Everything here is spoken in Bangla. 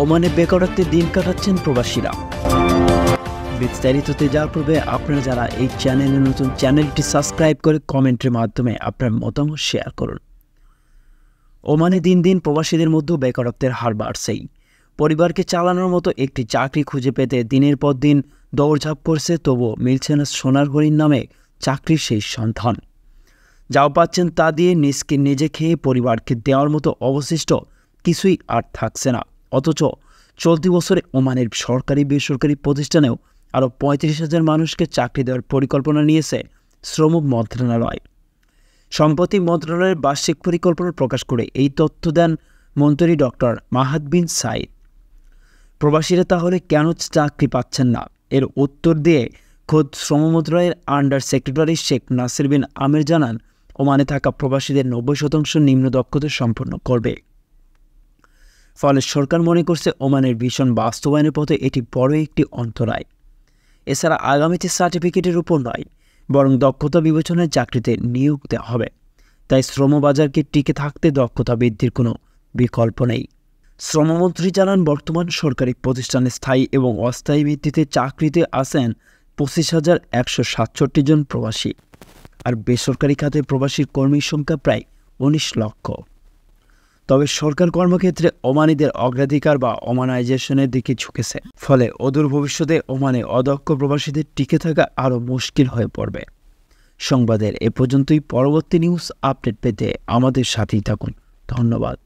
ওমানে বেকারত্বে দিন কাটাচ্ছেন প্রবাসীরা। বিস্তারিততে যাওয়ার পূর্বে আপনারা যারা এই চ্যানেলে নতুন, চ্যানেলটি সাবস্ক্রাইব করে কমেন্টের মাধ্যমে আপনার মতামত শেয়ার করুন। ওমানে দিন দিন প্রবাসীদের মধ্যে বেকারত্বের হার বাড়ছেই। পরিবারকে চালানোর মতো একটি চাকরি খুঁজে পেতে দিনের পর দিন দৌড়ঝাঁপ করছে, তবুও মিলছে না সোনার হরিণ নামে চাকরির সেই সন্ধান। যাও পাচ্ছেন তা দিয়ে নিজে খেয়ে পরিবারকে দেওয়ার মতো অবশিষ্ট কিছুই আর থাকছে না। অথচ চলতি বছরে ওমানের সরকারি বেসরকারি প্রতিষ্ঠানেও আরও 35,000 মানুষকে চাকরি দেওয়ার পরিকল্পনা নিয়েছে শ্রম মন্ত্রণালয়। সম্প্রতি মন্ত্রণালয়ের বার্ষিক পরিকল্পনা প্রকাশ করে এই তথ্য দেন মন্ত্রী ডক্টর মাহাদ বিন সাইদ। প্রবাসীরা তাহলে কেন চাকরি পাচ্ছেন না, এর উত্তর দিয়ে খোদ শ্রম মন্ত্রণালয়ের আন্ডার সেক্রেটারি শেখ নাসির বিন আমির জানান, ওমানে থাকা প্রবাসীদের 90% নিম্ন দক্ষতা সম্পন্ন করবে। ফলে সরকার মনে করছে ওমানের ভীষণ বাস্তবায়নের পথে এটি বড় একটি অন্তরায়। এছাড়া আগামীতে সার্টিফিকেটের উপর নয়, বরং দক্ষতা বিবেচনায় চাকরিতে নিয়োগ দেওয়া হবে। তাই শ্রমবাজারকে টিকে থাকতে দক্ষতা বৃদ্ধির কোনো বিকল্প নেই। শ্রমমন্ত্রী জানান, বর্তমান সরকারি প্রতিষ্ঠানে স্থায়ী এবং অস্থায়ী ভিত্তিতে চাকরিতে আছেন 25,167 জন প্রবাসী, আর বেসরকারি খাতে প্রবাসী কর্মীর সংখ্যা প্রায় 19 লক্ষ। তবে সরকার কর্মক্ষেত্রে ওমানিদের অগ্রাধিকার বা ওমানাইজেশনের দিকে ঝুঁকেছে। ফলে অদূর ভবিষ্যতে ওমানে অদক্ষ প্রবাসীদের টিকে থাকা আরও মুশকিল হয়ে পড়বে। সংবাদের এ পর্যন্তই। পরবর্তী নিউজ আপডেট পেতে আমাদের সাথেই থাকুন। ধন্যবাদ।